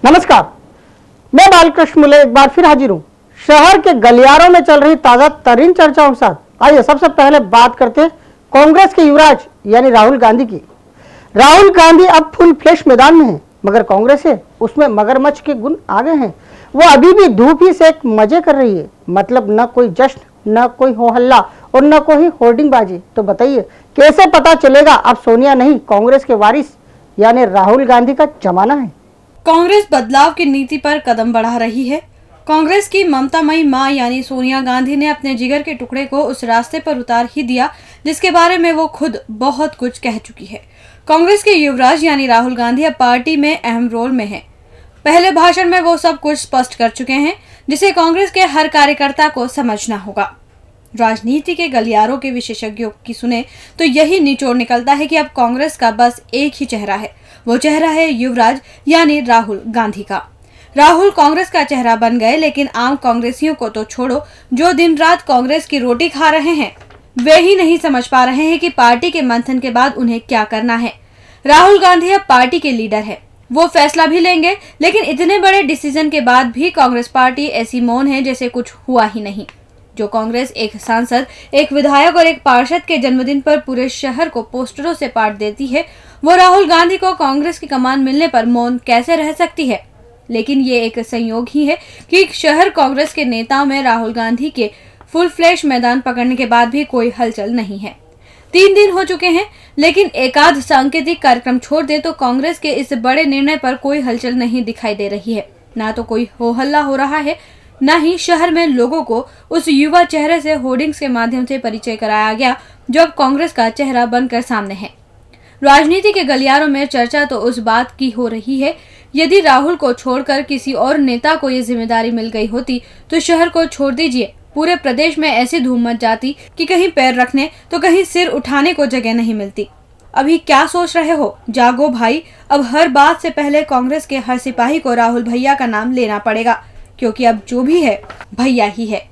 नमस्कार, मैं बालकृष्ण मुले एक बार फिर हाजिर हूँ शहर के गलियारों में चल रही ताजा तरीन चर्चाओं के साथ। आइए सबसे पहले बात करते हैं कांग्रेस के युवराज यानी राहुल गांधी की। राहुल गांधी अब फुल फ्लैश मैदान में हैं, मगर कांग्रेस है उसमें मगरमच्छ के गुण आ गए हैं। वो अभी भी धूप ही से एक मजे कर रही है, मतलब न कोई जश्न, न कोई हो हल्ला और न कोई होर्डिंग बाजी। तो बताइए कैसे पता चलेगा अब सोनिया नहीं कांग्रेस के वारिस यानी राहुल गांधी का जमाना है। कांग्रेस बदलाव की नीति पर कदम बढ़ा रही है। कांग्रेस की ममतामयी मां यानी सोनिया गांधी ने अपने जिगर के टुकड़े को उस रास्ते पर उतार ही दिया जिसके बारे में वो खुद बहुत कुछ कह चुकी है। कांग्रेस के युवराज यानी राहुल गांधी अब पार्टी में अहम रोल में हैं। पहले भाषण में वो सब कुछ स्पष्ट कर चुके हैं जिसे कांग्रेस के हर कार्यकर्ता को समझना होगा। राजनीति के गलियारों के विशेषज्ञों की सुने तो यही निचोड़ निकलता है कि अब कांग्रेस का बस एक ही चेहरा है। वो चेहरा है युवराज यानी राहुल गांधी का। राहुल कांग्रेस का चेहरा बन गए, लेकिन आम कांग्रेसियों को तो छोड़ो, जो दिन रात कांग्रेस की रोटी खा रहे हैं वे ही नहीं समझ पा रहे हैं कि पार्टी के मंथन के बाद उन्हें क्या करना है। राहुल गांधी अब पार्टी के लीडर है, वो फैसला भी लेंगे, लेकिन इतने बड़े डिसीजन के बाद भी कांग्रेस पार्टी ऐसी मौन है जैसे कुछ हुआ ही नहीं। जो कांग्रेस एक सांसद, एक विधायक और एक पार्षद के जन्मदिन पर पूरे शहर को पोस्टरों से पाट देती है, वो राहुल गांधी को कांग्रेस की कमान मिलने पर मौन कैसे रह सकती है। लेकिन ये एक संयोग ही है कि शहर कांग्रेस के नेताओं में राहुल गांधी के फुल फ्लैश मैदान पकड़ने के बाद भी कोई हलचल नहीं है। 3 दिन हो चुके हैं, लेकिन एकाध सांकेतिक कार्यक्रम छोड़ दे तो कांग्रेस के इस बड़े निर्णय पर कोई हलचल नहीं दिखाई दे रही है। ना तो कोई हो हल्ला हो रहा है, न ही शहर में लोगों को उस युवा चेहरे से होर्डिंग्स के माध्यम से परिचय कराया गया जो अब कांग्रेस का चेहरा बनकर सामने है। राजनीति के गलियारों में चर्चा तो उस बात की हो रही है, यदि राहुल को छोड़कर किसी और नेता को ये जिम्मेदारी मिल गई होती तो शहर को छोड़ दीजिए, पूरे प्रदेश में ऐसी धूम मच जाती कि कहीं पैर रखने तो कहीं सिर उठाने को जगह नहीं मिलती। अभी क्या सोच रहे हो? जागो भाई, अब हर बात से पहले कांग्रेस के हर सिपाही को राहुल भैया का नाम लेना पड़ेगा, क्योंकि अब जो भी है भैया ही है।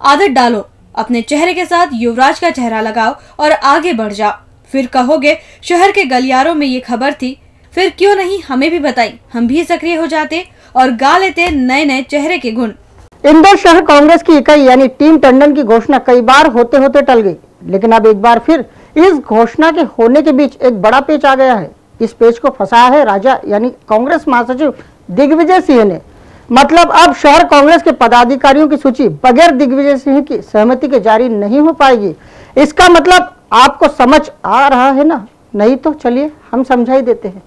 आदत डालो, अपने चेहरे के साथ युवराज का चेहरा लगाओ और आगे बढ़ जाओ। फिर कहोगे शहर के गलियारों में ये खबर थी, फिर क्यों नहीं हमें भी बताई, हम भी सक्रिय हो जाते और गा लेते नए नए चेहरे के गुण। इंदौर शहर कांग्रेस की इकाई यानी टीम टंडन की घोषणा कई बार होते होते टल गई, लेकिन अब एक बार फिर इस घोषणा के होने के बीच एक बड़ा पेच आ गया है। इस पेच को फंसाया है राजा यानी कांग्रेस महासचिव दिग्विजय सिंह ने। मतलब अब शहर कांग्रेस के पदाधिकारियों की सूची बगैर दिग्विजय सिंह की सहमति के जारी नहीं हो पाएगी। इसका मतलब आपको समझ आ रहा है ना? नहीं तो चलिए हम समझा ही देते हैं।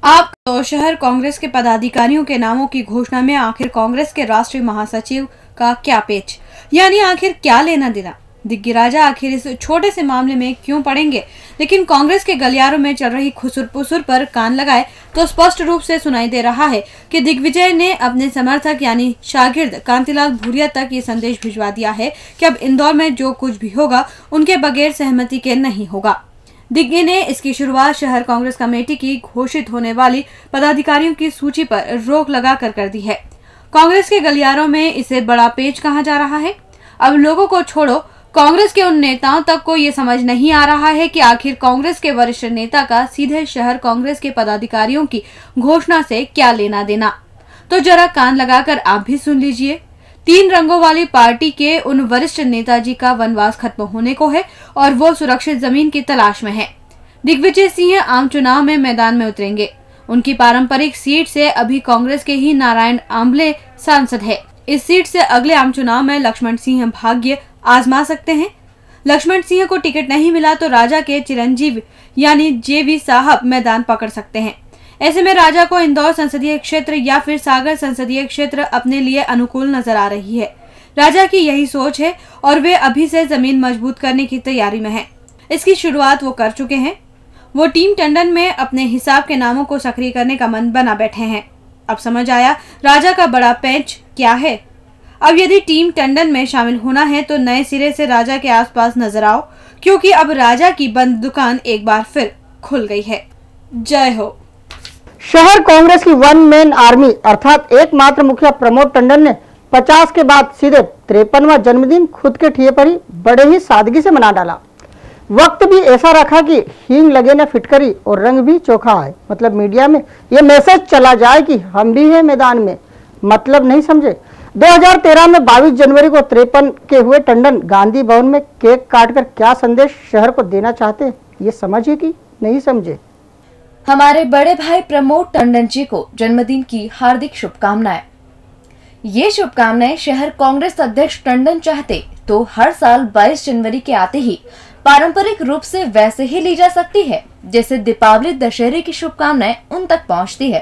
आप तो शहर कांग्रेस के पदाधिकारियों के नामों की घोषणा में आखिर कांग्रेस के राष्ट्रीय महासचिव का क्या पेच, यानी आखिर क्या लेना देना? दिग्गराजा आखिर इस छोटे से मामले में क्यों पड़ेंगे? लेकिन कांग्रेस के गलियारों में चल रही खुसुर पुसुर पर कान लगाए तो स्पष्ट रूप से सुनाई दे रहा है कि दिग्विजय ने अपने समर्थक यानी शागिर्द कांतिलाल भूरिया तक ये संदेश भिजवा दिया है कि अब इंदौर में जो कुछ भी होगा उनके बगैर सहमति के नहीं होगा। दिग्गी ने इसकी शुरुआत शहर कांग्रेस कमेटी की घोषित होने वाली पदाधिकारियों की सूची पर रोक लगा कर दी है। कांग्रेस के गलियारों में इसे बड़ा पेच कहा जा रहा है। अब लोगों को छोड़ो, कांग्रेस के उन नेताओं तक को ये समझ नहीं आ रहा है कि आखिर कांग्रेस के वरिष्ठ नेता का सीधे शहर कांग्रेस के पदाधिकारियों की घोषणा से क्या लेना देना। तो जरा कान लगाकर आप भी सुन लीजिए। 3 रंगों वाली पार्टी के उन वरिष्ठ नेताजी का वनवास खत्म होने को है और वो सुरक्षित जमीन की तलाश में है। दिग्विजय सिंह आम चुनाव में मैदान में उतरेंगे। उनकी पारंपरिक सीट से अभी कांग्रेस के ही नारायण आंबले सांसद है। इस सीट से अगले आम चुनाव में लक्ष्मण सिंह भाग्य आजमा सकते हैं। लक्ष्मण सिंह को टिकट नहीं मिला तो राजा के चिरंजीव यानी जेवी साहब मैदान पकड़ सकते हैं। ऐसे में राजा को इंदौर संसदीय क्षेत्र या फिर सागर संसदीय क्षेत्र अपने लिए अनुकूल नजर आ रही है। राजा की यही सोच है और वे अभी से जमीन मजबूत करने की तैयारी में हैं। इसकी शुरुआत वो कर चुके हैं। वो टीम टंडन में अपने हिसाब के नामों को सक्रिय करने का मन बना बैठे हैं। अब समझ आया राजा का बड़ा पेच क्या है। अब यदि टीम टंडन में शामिल होना है तो नए सिरे से राजा के आसपास नजर आओ, क्योंकि अब राजा की बंद दुकान एक बार फिर खुल गई है। जय हो। शहर कांग्रेस की वन मैन आर्मी अर्थात एकमात्र मुखिया प्रमोद टंडन ने 50 के बाद सीधे 53वां जन्मदिन खुद के ठिये पर ही बड़े ही सादगी से मना डाला। वक्त भी ऐसा रखा कि हींग लगे न फिटकरी और रंग भी चोखा है। मतलब मीडिया में ये मैसेज चला जाए कि हम भी हैं मैदान में, मतलब नहीं समझे। 2013 में 22 जनवरी को 53 के हुए टंडन गांधी भवन में केक काटकर क्या संदेश शहर को देना चाहते हैं, ये समझिए कि नहीं समझे। हमारे बड़े भाई प्रमोद टंडन जी को जन्मदिन की हार्दिक शुभकामनाएं। ये शुभकामनाएं शहर कांग्रेस अध्यक्ष टंडन चाहते तो हर साल 22 जनवरी के आते ही पारंपरिक रूप से वैसे ही ली जा सकती है जैसे दीपावली दशहरे की शुभकामनाएं उन तक पहुंचती है।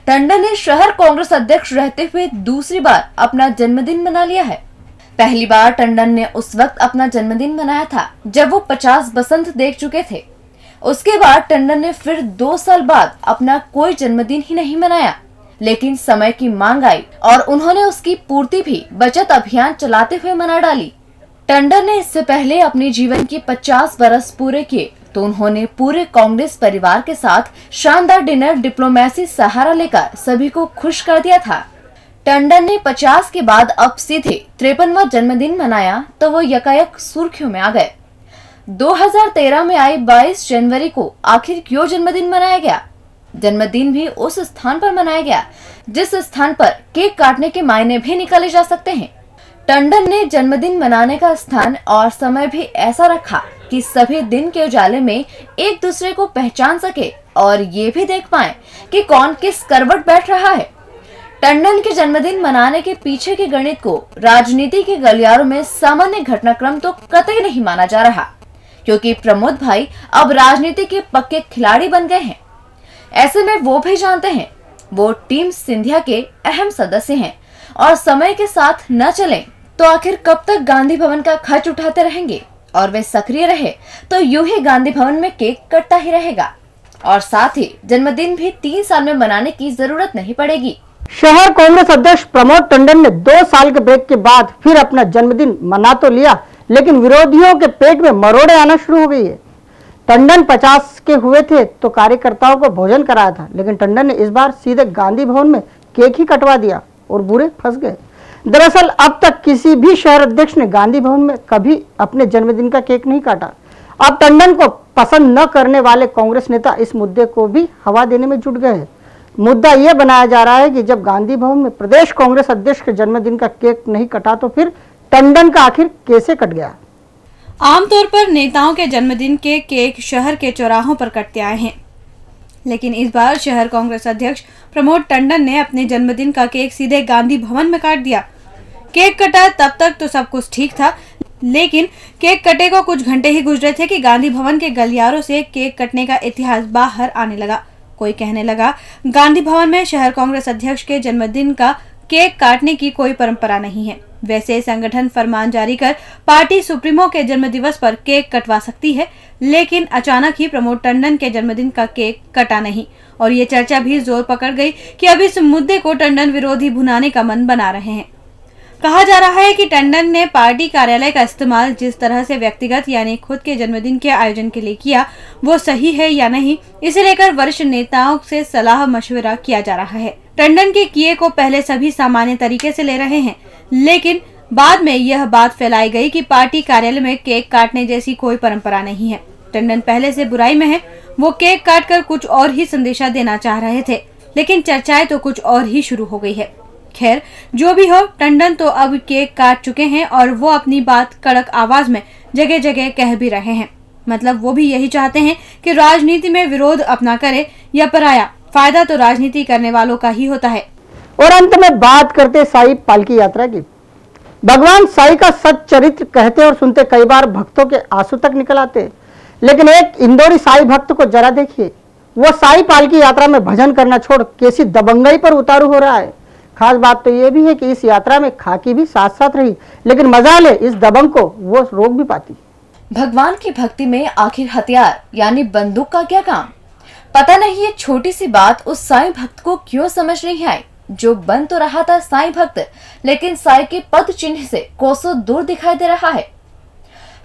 टंडन ने शहर कांग्रेस अध्यक्ष रहते हुए दूसरी बार अपना जन्मदिन मना लिया है। पहली बार टंडन ने उस वक्त अपना जन्मदिन मनाया था जब वो 50 बसंत देख चुके थे। उसके बाद टंडन ने फिर 2 साल बाद अपना कोई जन्मदिन ही नहीं मनाया, लेकिन समय की मांग आई और उन्होंने उसकी पूर्ति भी बचत अभियान चलाते हुए मना डाली। टंडन ने इससे पहले अपने जीवन के 50 बरस पूरे किए तो उन्होंने पूरे कांग्रेस परिवार के साथ शानदार डिनर डिप्लोमेसी सहारा लेकर सभी को खुश कर दिया था। टंडन ने 50 के बाद अब सीधे 53वां जन्मदिन मनाया तो वो यकायक सुर्खियों में आ गए। 2013 में आई 22 जनवरी को आखिर क्यों जन्मदिन मनाया गया? जन्मदिन भी उस स्थान पर मनाया गया जिस स्थान पर केक काटने के मायने भी निकाले जा सकते हैं। टंडन ने जन्मदिन मनाने का स्थान और समय भी ऐसा रखा कि सभी दिन के उजाले में एक दूसरे को पहचान सके और ये भी देख पाए कि कौन किस करवट बैठ रहा है। टंडन के जन्मदिन मनाने के पीछे के गणित को राजनीति के गलियारों में सामान्य घटनाक्रम तो कतई नहीं माना जा रहा, क्योंकि प्रमोद भाई अब राजनीति के पक्के खिलाड़ी बन गए हैं। ऐसे में वो भी जानते हैं वो टीम सिंधिया के अहम सदस्य हैं और समय के साथ न चलें तो आखिर कब तक गांधी भवन का खर्च उठाते रहेंगे और वे सक्रिय रहे तो यूं ही गांधी भवन में केक कटता ही रहेगा और साथ ही जन्मदिन भी 3 साल में मनाने की जरूरत नहीं पड़ेगी। शहर कांग्रेस अध्यक्ष प्रमोद टंडन ने 2 साल के ब्रेक के बाद फिर अपना जन्मदिन मना तो लिया, लेकिन विरोधियों के पेट में मरोड़े आना शुरू हो गई है। टंडन 50 के हुए थे तो कार्यकर्ताओं को भोजन कराया था, लेकिन टंडन ने इस बार सीधे गांधी भवन में केक ही कटवा दिया और बुरे फंस गए। दरअसल अब तक किसी भी शहर अध्यक्ष ने गांधी भवन में कभी अपने जन्मदिन का केक नहीं काटा। अब टंडन को पसंद न करने वाले कांग्रेस नेता इस मुद्दे को भी हवा देने में जुट गए हैं। मुद्दा यह बनाया जा रहा है कि जब गांधी भवन में प्रदेश कांग्रेस अध्यक्ष के जन्मदिन का केक नहीं कटा तो फिर टंडन का आखिर कैसे कट गया। आमतौर पर नेताओं के जन्मदिन के केक शहर के चौराहों पर कटते आए हैं, लेकिन इस बार शहर कांग्रेस अध्यक्ष प्रमोद टंडन ने अपने जन्मदिन का केक सीधे गांधी भवन में काट दिया। केक कटा तब तक तो सब कुछ ठीक था, लेकिन केक कटे को कुछ घंटे ही गुजरे थे कि गांधी भवन के गलियारों से केक कटने का इतिहास बाहर आने लगा। कोई कहने लगा गांधी भवन में शहर कांग्रेस अध्यक्ष के जन्मदिन का केक काटने की कोई परंपरा नहीं है। वैसे संगठन फरमान जारी कर पार्टी सुप्रीमो के जन्मदिवस पर केक कटवा सकती है, लेकिन अचानक ही प्रमोद टंडन के जन्मदिन का केक कटा नहीं और ये चर्चा भी जोर पकड़ गई कि अब इस मुद्दे को टंडन विरोधी भुनाने का मन बना रहे हैं। कहा जा रहा है कि टंडन ने पार्टी कार्यालय का इस्तेमाल जिस तरह से व्यक्तिगत यानी खुद के जन्मदिन के आयोजन के लिए किया वो सही है या नहीं, इसे लेकर वरिष्ठ नेताओं से सलाह मशवरा किया जा रहा है। टंडन के किए को पहले सभी सामान्य तरीके से ले रहे हैं, लेकिन बाद में यह बात फैलाई गई कि पार्टी कार्यालय में केक काटने जैसी कोई परंपरा नहीं है। टंडन पहले से बुराई में है, वो केक काटकर कुछ और ही संदेशा देना चाह रहे थे, लेकिन चर्चाएं तो कुछ और ही शुरू हो गई है। खैर जो भी हो, टंडन तो अब केक काट चुके हैं और वो अपनी बात कड़क आवाज में जगह जगह कह भी रहे हैं। मतलब वो भी यही चाहते हैं कि राजनीति में विरोध अपना करे या पराया, फायदा तो राजनीति करने वालों का ही होता है। और अंत में बात करते साई पालकी यात्रा की। भगवान साई का सच चरित्र कहते और सुनते कई बार भक्तों के आंसू तक निकल आते, लेकिन एक इंदौरी साई भक्त को जरा देखिए, वो साई पालकी यात्रा में भजन करना छोड़ कैसी दबंगई पर उतारू हो रहा है। खास बात तो ये भी है कि इस यात्रा में खाकी भी साथ साथ रही, लेकिन मजा ले इस दबंग को वो रोक भी पाती। भगवान की भक्ति में आखिर हथियार यानी बंदूक का क्या काम? पता नहीं ये छोटी सी बात उस साईं भक्त को क्यों समझ नहीं आई, जो बन तो रहा था साईं भक्त, लेकिन साईं के पद चिन्ह से कोसों दूर दिखाई दे रहा है।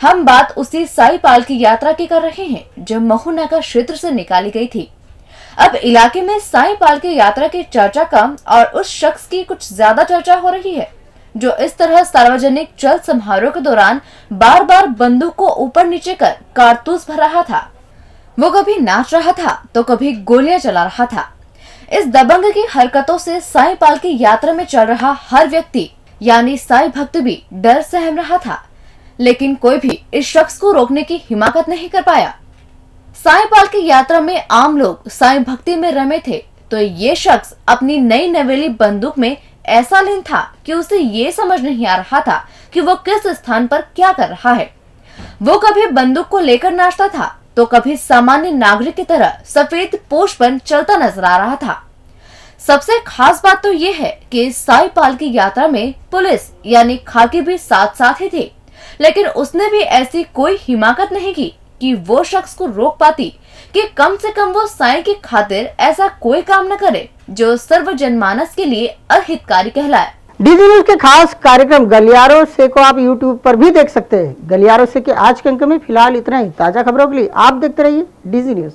हम बात उसी साई पालकी यात्रा की कर रहे हैं जो महू नगर क्षेत्र से निकाली गई थी। अब इलाके में साई पालकी यात्रा की चर्चा कम और उस शख्स की कुछ ज्यादा चर्चा हो रही है जो इस तरह सार्वजनिक चल समारोह के दौरान बार बार बंदूक को ऊपर नीचे कर कारतूस भर रहा था। वो कभी नाच रहा था तो कभी गोलियां चला रहा था। इस दबंग की हरकतों से साईं पालकी यात्रा में चल रहा हर व्यक्ति यानी साईं भक्त भी डर सहम रहा था, लेकिन कोई भी इस शख्स को रोकने की हिम्मत नहीं कर पाया। साईं पालकी यात्रा में आम लोग साईं भक्ति में रमे थे, तो ये शख्स अपनी नई नवेली बंदूक में ऐसा लीन था कि उसे ये समझ नहीं आ रहा था कि वो किस स्थान पर क्या कर रहा है। वो कभी बंदूक को लेकर नाचता था तो कभी सामान्य नागरिक की तरह सफेद पोश पर चलता नजर आ रहा था। सबसे खास बात तो ये है कि साईं पालकी यात्रा में पुलिस यानी खाकी भी साथ साथ ही थी, लेकिन उसने भी ऐसी कोई हिम्मत नहीं की कि वो शख्स को रोक पाती कि कम से कम वो साईं की खातिर ऐसा कोई काम न करे जो सर्व जनमानस के लिए अहितकारी कहलाए। डीजी न्यूज के खास कार्यक्रम गलियारों से को आप यूट्यूब पर भी देख सकते हैं। गलियारों से के आज के अंक में फिलहाल इतना ही। ताजा खबरों के लिए आप देखते रहिए डीजी न्यूज।